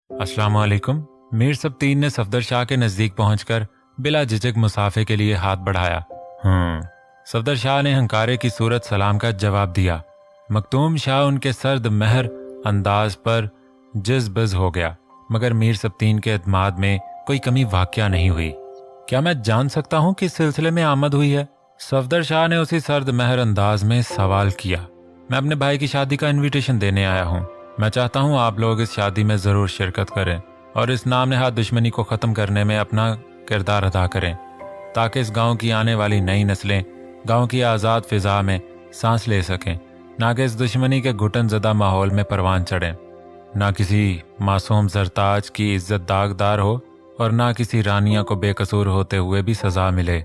अस्सलाम वालेकुम। मीर सबतीन ने सफदर शाह के नज़दीक पहुंचकर बिला झिझक मुसाफे के लिए हाथ बढ़ाया। सफदर शाह ने हंकारे की सूरत सलाम का जवाब दिया। मखतूम शाह उनके सर्द महर अंदाज पर जज़्बज़ हो गया, मगर मीर सबतीन के एतमाद में कोई कमी वाक़या नहीं हुई। क्या मैं जान सकता हूँ किस सिलसिले में आमद हुई है? सफदर शाह ने उसी सर्द महर अंदाज में सवाल किया। मैं अपने भाई की शादी का इन्विटेशन देने आया हूँ। मैं चाहता हूँ आप लोग इस शादी में ज़रूर शिरकत करें और इस नाम नहाद दुश्मनी को ख़त्म करने में अपना किरदार अदा करें, ताकि इस गांव की आने वाली नई नस्लें गांव की आज़ाद फ़िज़ा में सांस ले सकें, ना कि इस दुश्मनी के घुटन ज़दा माहौल में परवान चढ़ें। ना किसी मासूम जरताज की इज्जत दागदार हो और ना किसी रानिया को बेकसूर होते हुए भी सज़ा मिले।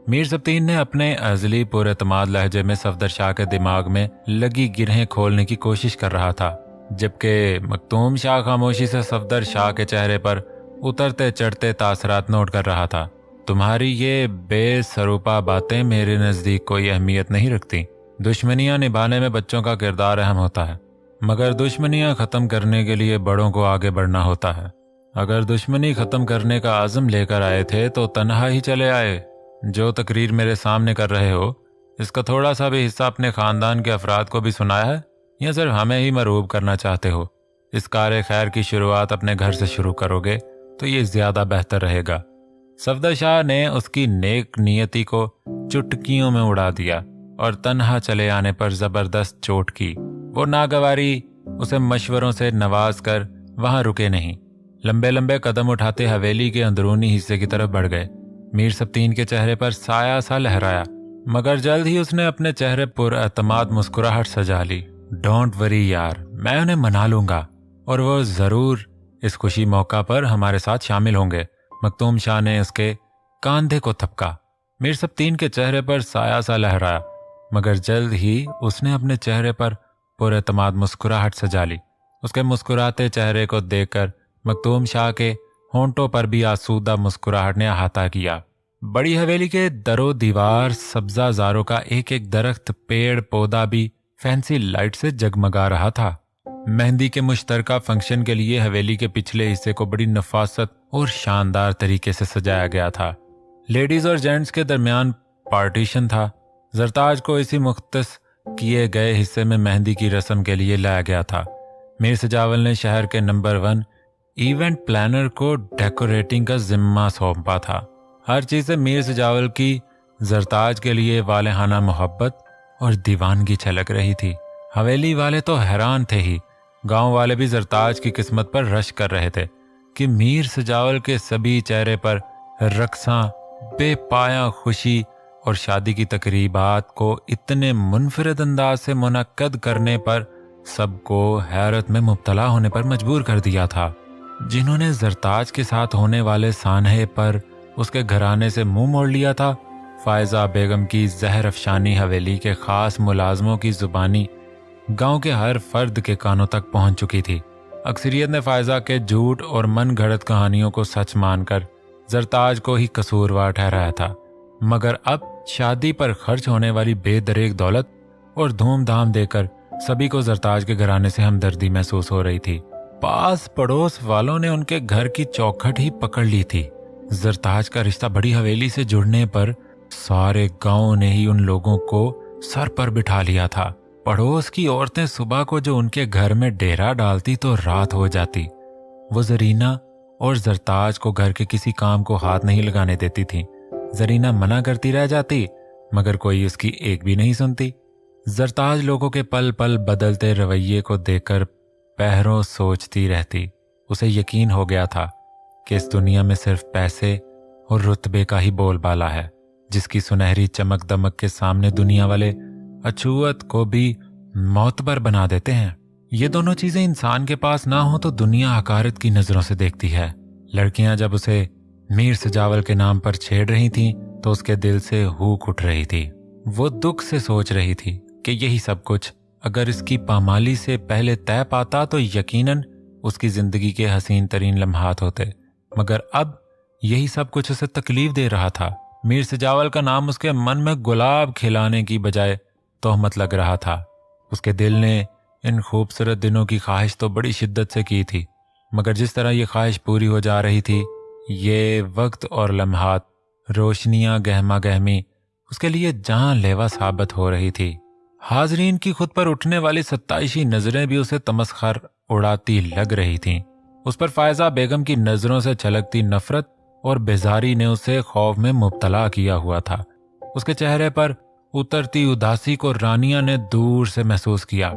मीर सबतीन ने अपने अज़ली पुरएतमाद लहजे में सफदर शाह के दिमाग में लगी गिरहें खोलने की कोशिश कर रहा था, जबकि मखतूम शाह खामोशी से सफदर शाह के चेहरे पर उतरते चढ़ते तासरात नोट कर रहा था। तुम्हारी ये बेसरूपा बातें मेरे नज़दीक कोई अहमियत नहीं रखती। दुश्मनियां निभाने में बच्चों का किरदार अहम होता है, मगर दुश्मनियां ख़त्म करने के लिए बड़ों को आगे बढ़ना होता है। अगर दुश्मनी ख़त्म करने का आज़म लेकर आए थे तो तन्हा ही चले आए। जो तकरीर मेरे सामने कर रहे हो, इसका थोड़ा सा भी हिस्सा अपने ख़ानदान के अफराद को भी सुनाया है या सिर्फ हमें ही मरूब करना चाहते हो? इस कार खैर की शुरुआत अपने घर से शुरू करोगे तो ये ज़्यादा बेहतर रहेगा। सफदर शाह ने उसकी नेक नियति को चुटकियों में उड़ा दिया और तन्हा चले आने पर ज़बरदस्त चोट की। वो नागवारी उसे मशवरों से नवाज कर वहां रुके नहीं, लंबे लंबे कदम उठाते हवेली के अंदरूनी हिस्से की तरफ बढ़ गए। मीर सबतीन के चेहरे पर साया सा लहराया, मगर जल्द ही उसने अपने चेहरे पर एतमाद मुस्कुराहट सजा ली। डोंट वरी यार, मैं उन्हें मना लूंगा और वो ज़रूर इस खुशी मौका पर हमारे साथ शामिल होंगे। मखतूम शाह ने उसके कांधे को थपका। मीर सबतीन के चेहरे पर साया सा लहराया, मगर जल्द ही उसने अपने चेहरे पर पुरएतमाद मुस्कुराहट सजा ली। उसके मुस्कुराते चेहरे को देखकर मखतूम शाह के होंठों पर भी आसूदा मुस्कुराहट ने अहाता किया। बड़ी हवेली के दरो दीवार, सब्जाजारों का एक एक दरख्त, पेड़ पौधा भी फैंसी लाइट से जगमगा रहा था। मेहंदी के मुश्तरका फंक्शन के लिए हवेली के पिछले हिस्से को बड़ी नफासत और शानदार तरीके से सजाया गया था। लेडीज और जेंट्स के दरमियान पार्टीशन था। जरताज को इसी मुख्तस किए गए हिस्से में मेहंदी की रस्म के लिए लाया गया था। मीर सजावल ने शहर के नंबर 1 इवेंट प्लानर को डेकोरेटिंग का जिम्मा सौंपा था। हर चीज़ से मीर सजावल की जरताज के लिए वालेहाना मोहब्बत और दीवानगी छलक रही थी। हवेली वाले तो हैरान थे ही, गांव वाले भी जरताज की किस्मत पर रश कर रहे थे कि मीर सजावल के सभी चेहरे पर रक्सा, बेपाया खुशी और शादी की तकरीबात को इतने मुनफरिद अंदाज से मुनक्कद करने पर सबको हैरत में मुब्तला होने पर मजबूर कर दिया था। जिन्होंने जरताज के साथ होने वाले सानहे पर उसके घराने से मुंह मोड़ लिया था, फायजा बेगम की जहर अफशानी हवेली के खास मुलाजमों की जुबानी गांव के हर फर्द के कानों तक पहुंच चुकी थी। अक्सरियत ने फायजा के झूठ और मन घड़त कहानियों को सच मानकर जरताज को ही कसूरवार ठहराया था, मगर अब शादी पर खर्च होने वाली बेदरेक दौलत और धूमधाम देकर सभी को जरताज के घराने से हमदर्दी महसूस हो रही थी। पास पड़ोस वालों ने उनके घर की चौखट ही पकड़ ली थी। जरताज का रिश्ता बड़ी हवेली से जुड़ने पर सारे गांव ने ही उन लोगों को सर पर बिठा लिया था। पड़ोस की औरतें सुबह को जो उनके घर में डेरा डालती तो रात हो जाती। वो जरीना और जरताज को घर के किसी काम को हाथ नहीं लगाने देती थी। जरीना मना करती रह जाती, मगर कोई उसकी एक भी नहीं सुनती। जरताज लोगों के पल पल बदलते रवैये को देखकर पहरों सोचती रहती। उसे यकीन हो गया था कि इस दुनिया में सिर्फ पैसे और रुतबे का ही बोलबाला है, जिसकी सुनहरी चमक दमक के सामने दुनिया वाले अछूत को भी मोतबर बना देते हैं। ये दोनों चीजें इंसान के पास ना हो तो दुनिया हकारत की नजरों से देखती है। लड़कियां जब उसे मीर सजावल के नाम पर छेड़ रही थीं तो उसके दिल से हूक उठ रही थी। वो दुख से सोच रही थी कि यही सब कुछ अगर इसकी पामाली से पहले तय पाता तो यकीनन उसकी जिंदगी के हसीन तरीन लम्हात होते, मगर अब यही सब कुछ उसे तकलीफ दे रहा था। मीर सजावल का नाम उसके मन में गुलाब खिलाने की बजाय तोहमत लग रहा था। उसके दिल ने इन खूबसूरत दिनों की ख्वाहिश तो बड़ी शिद्दत से की थी, मगर जिस तरह ये ख्वाहिश पूरी हो जा रही थी, ये वक्त और लम्हात, रोशनियां गहमा गहमी उसके लिए जानलेवा साबित हो रही थी। हाजरीन की खुद पर उठने वाली सत्ताईशी नजरें भी उसे तमस्खर उड़ाती लग रही थीं। उस पर फायजा बेगम की नजरों से छलकती नफरत और बेजारी ने उसे खौफ में मुब्तला किया हुआ था। उसके चेहरे पर उतरती उदासी को रानिया ने दूर से महसूस किया।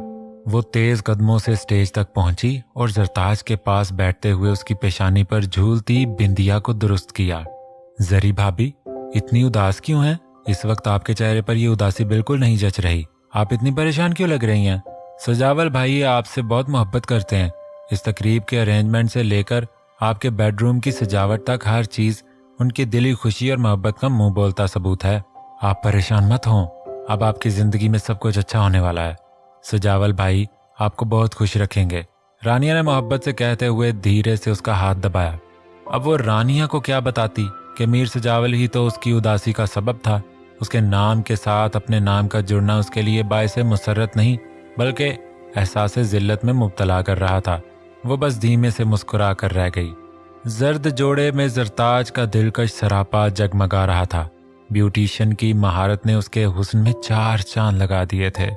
वो तेज कदमों से स्टेज तक पहुंची और जरताज के पास बैठते हुए उसकी पेशानी पर झूलती बिंदिया को दुरुस्त किया। जरी भाभी, इतनी उदास क्यों हैं? इस वक्त आपके चेहरे पर यह उदासी बिल्कुल नहीं जच रही। आप इतनी परेशान क्यों लग रही हैं? सजावल भाई आपसे बहुत मोहब्बत करते हैं। इस तकरीब के अरेंजमेंट से लेकर आपके बेडरूम की सजावट तक हर चीज उनकी दिली खुशी और मोहब्बत का मुंह बोलता सबूत है। आप परेशान मत हों, अब आपकी जिंदगी में सब कुछ अच्छा होने वाला है। सजावल भाई आपको बहुत खुश रखेंगे, रानिया ने मोहब्बत से कहते हुए धीरे से उसका हाथ दबाया। अब वो रानिया को क्या बताती कि मीर सजावल ही तो उसकी उदासी का सबब था। उसके नाम के साथ अपने नाम का जुड़ना उसके लिए बायसे मुसर्रत नहीं बल्कि एहसास जिल्लत में मुब्तला कर रहा था। वो बस धीमे से मुस्कुरा कर रह गई। जर्द जोड़े में जरताज का दिलकश सरापा जगमगा रहा था। ब्यूटिशियन की महारत ने उसके हुस्न में 4 चांद लगा दिए थे।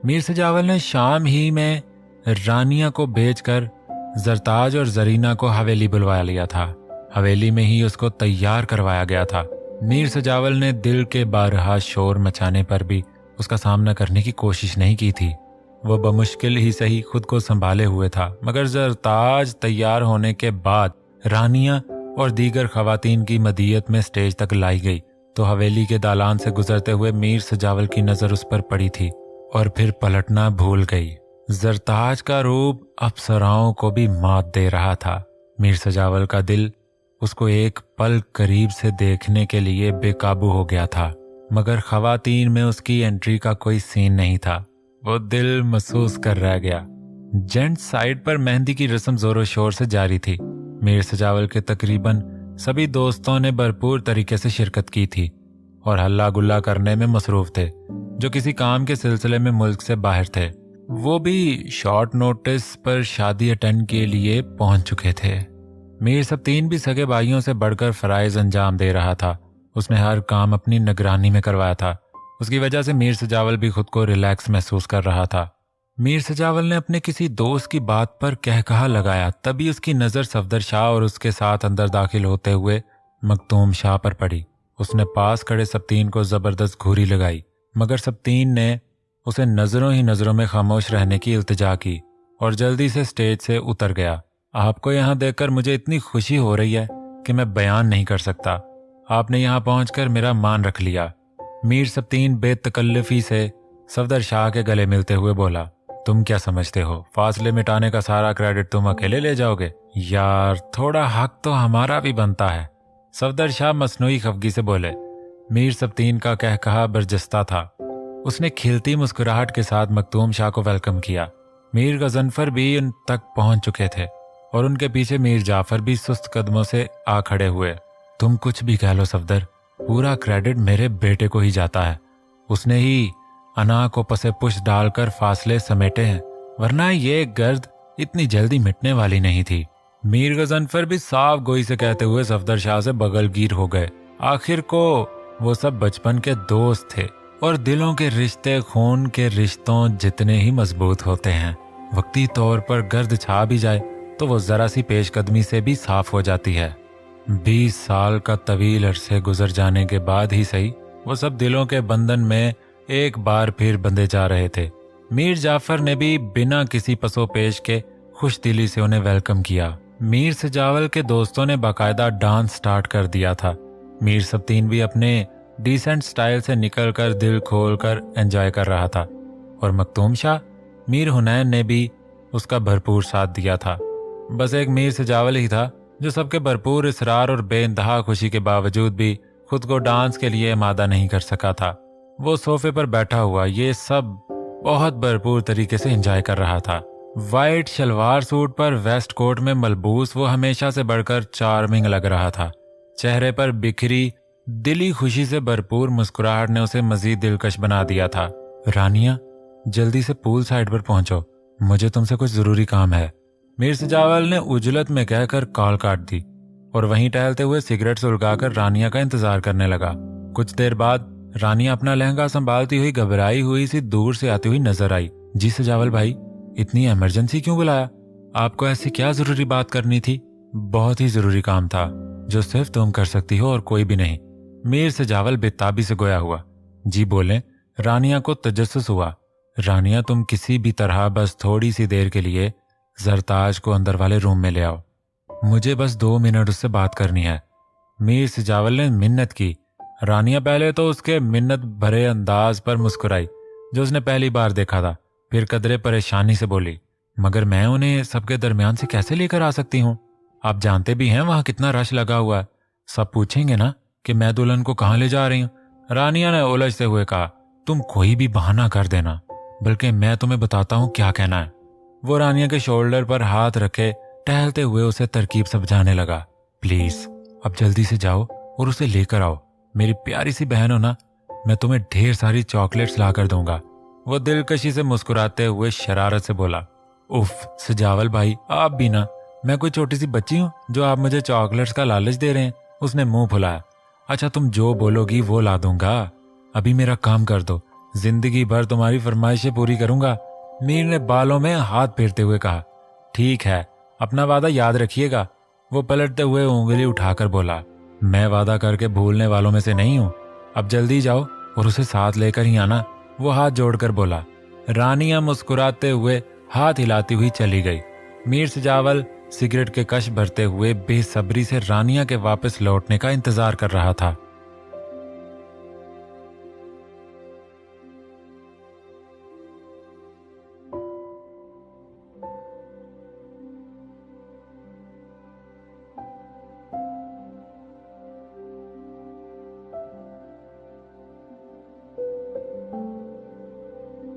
मीर सजावल ने शाम ही में रानिया को भेजकर जरताज और जरीना को हवेली बुलवा लिया था। हवेली में ही उसको तैयार करवाया गया था। मीर सजावल ने दिल के बारहा शोर मचाने पर भी उसका सामना करने की कोशिश नहीं की थी। वो बमुश्किल ही सही खुद को संभाले हुए था, मगर जरताज तैयार होने के बाद रानिया और दीगर खवातीन की मदीयत में स्टेज तक लाई गई तो हवेली के दालान से गुजरते हुए मीर सजावल की नजर उस पर पड़ी थी और फिर पलटना भूल गई। जरताज का रूप अप्सराओं को भी मात दे रहा था। मीर सजावल का दिल उसको एक पल करीब से देखने के लिए बेकाबू हो गया था, मगर खवातीन में उसकी एंट्री का कोई सीन नहीं था। वो दिल महसूस कर रह गया। जेंट साइड पर मेहंदी की रस्म जोरों शोर से जारी थी। मीर सजावल के तकरीबन सभी दोस्तों ने भरपूर तरीके से शिरकत की थी और हल्ला गुल्ला करने में मसरूफ थे। जो किसी काम के सिलसिले में मुल्क से बाहर थे, वो भी शॉर्ट नोटिस पर शादी अटेंड के लिए पहुंच चुके थे। मीर सब्तीन भी सगे भाइयों से बढ़कर फराइज अंजाम दे रहा था। उसने हर काम अपनी निगरानी में करवाया था। उसकी वजह से मीर सजावल भी खुद को रिलैक्स महसूस कर रहा था। मीर सजावल ने अपने किसी दोस्त की बात पर कहकहा लगाया, तभी उसकी नज़र सफदर शाह और उसके साथ अंदर दाखिल होते हुए मखतूम शाह पर पड़ी। उसने पास खड़े सब्तीन को जबरदस्त घूरी लगाई, मगर सब्तीन ने उसे नजरों ही नजरों में खामोश रहने की इल्तिजा की और जल्दी से स्टेज से उतर गया। आपको यहाँ देखकर मुझे इतनी खुशी हो रही है कि मैं बयान नहीं कर सकता। आपने यहाँ पहुंचकर मेरा मान रख लिया। मीर सब्तीन बेतकल्लुफी से सफदर शाह के गले मिलते हुए बोला, तुम क्या समझते हो फासले मिटाने का सारा क्रेडिट तुम अकेले ले जाओगे? यार, थोड़ा हक तो हमारा भी बनता है। सफदर शाह मसनूई खफगी से बोले। मीर सब्तीन का कहकहा बरजस्ता था। उसने खिलती मुस्कुराहट के साथ मखतूम शाह को वेलकम किया। मीर गजनफर भी उन तक पहुंच चुके थे और उनके पीछे मीर जाफर भी सुस्त कदमों से आ खड़े हुए। तुम कुछ भी कह लो सफदर, पूरा क्रेडिट मेरे बेटे को ही जाता है। उसने ही अना को पसे पुश डालकर फासले समेटे हैं, वरना ये गर्द इतनी जल्दी मिटने वाली नहीं थी। मीर गजनफर भी साफ गोई से कहते हुए सफदर शाह से बगलगीर हो गए। आखिर को वो सब बचपन के दोस्त थे और दिलों के रिश्ते खून के रिश्तों जितने ही मजबूत होते हैं, वक्ती तौर पर गर्द छा भी जाए तो वो जरा सी पेशकदमी से भी साफ हो जाती है। 20 साल का तवील अरसे गुजर जाने के बाद ही सही, वो सब दिलों के बंधन में एक बार फिर बंधे जा रहे थे। मीर जाफर ने भी बिना किसी पसोपेश के खुश दिली से उन्हें वेलकम किया। मीर सजावल के दोस्तों ने बाकायदा डांस स्टार्ट कर दिया था। मीर सब्तीन भी अपने डिसेंट स्टाइल से निकलकर दिल खोलकर एंजॉय कर रहा था और मखतूम शाह, मीर हुनैन ने भी उसका भरपूर साथ दिया था। बस एक मीर सजावल ही था जो सबके भरपूर इसरार और बेइंतहा खुशी के बावजूद भी खुद को डांस के लिए आमादा नहीं कर सका था। वो सोफे पर बैठा हुआ ये सब बहुत भरपूर तरीके से एंजॉय कर रहा था। वाइट शलवार सूट पर वेस्ट कोट में मलबूस वो हमेशा से बढ़कर चार्मिंग लग रहा था। चेहरे पर बिखरी दिली खुशी से भरपूर मुस्कुराहट ने उसे मजीद दिलकश बना दिया था। रानिया, जल्दी से पूल साइड पर पहुंचो, मुझे तुमसे कुछ जरूरी काम है। मीर सजावल ने उजलत में कहकर कॉल काट दी और वहीं टहलते हुए सिगरेट सुलगाकर रानिया का इंतजार करने लगा। कुछ देर बाद रानिया अपना लहंगा संभालती हुई घबराई हुई सी दूर से आती हुई नजर आई। जी सजावल भाई, इतनी इमरजेंसी क्यों बुलाया? आपको ऐसी क्या जरूरी बात करनी थी? बहुत ही जरूरी काम था जो सिर्फ तुम कर सकती हो और कोई भी नहीं। मीर सजावल बेताबी से गोया हुआ। जी बोले। रानिया को तजस्सुस हुआ। रानिया, तुम किसी भी तरह बस थोड़ी सी देर के लिए जरताज को अंदर वाले रूम में ले आओ। मुझे बस 2 मिनट उससे बात करनी है। मीर सजावल ने मिन्नत की। रानिया पहले तो उसके मिन्नत भरे अंदाज पर मुस्कुराई जो उसने पहली बार देखा था, फिर कदरे परेशानी से बोली, मगर मैं उन्हें सबके दरमियान से कैसे लेकर आ सकती हूँ? आप जानते भी हैं वहां कितना रश लगा हुआ है। सब पूछेंगे ना कि मैं दुल्हन को कहाँ ले जा रही हूँ। रानिया ने उलझते हुए कहा, तुम कोई भी बहाना कर देना, बल्कि मैं तुम्हें बताता हूँ क्या कहना है। वो रानिया के शोल्डर पर हाथ रखे टहलते हुए उसे तरकीब समझाने लगा। प्लीज अब जल्दी से जाओ और उसे लेकर आओ। मेरी प्यारी सी बहन हो ना, मैं तुम्हें ढेर सारी चॉकलेट्स ला कर दूंगा। वो दिलकशी से मुस्कुराते हुए शरारत से बोला। उफ सजावल भाई, आप भी ना, मैं कोई छोटी सी बच्ची हूँ जो आप मुझे चॉकलेट्स का लालच दे रहे हैं? उसने मुंह फुलाया। अच्छा तुम जो बोलोगी वो ला दूंगा, अभी मेरा काम कर दो, जिंदगी भर तुम्हारी फरमाइशें पूरी करूंगा। मीर ने बालों में हाथ फेरते हुए कहा। ठीक है, अपना वादा याद रखिएगा। वो पलटते हुए उंगली उठाकर बोला, मैं वादा करके भूलने वालों में से नहीं हूं। अब जल्दी जाओ और उसे साथ लेकर ही आना। वो हाथ जोड़कर बोला। रानिया मुस्कुराते हुए हाथ हिलाती हुई चली गई। मीर सजावल सिगरेट के कश भरते हुए बेसब्री से रानिया के वापस लौटने का इंतजार कर रहा था।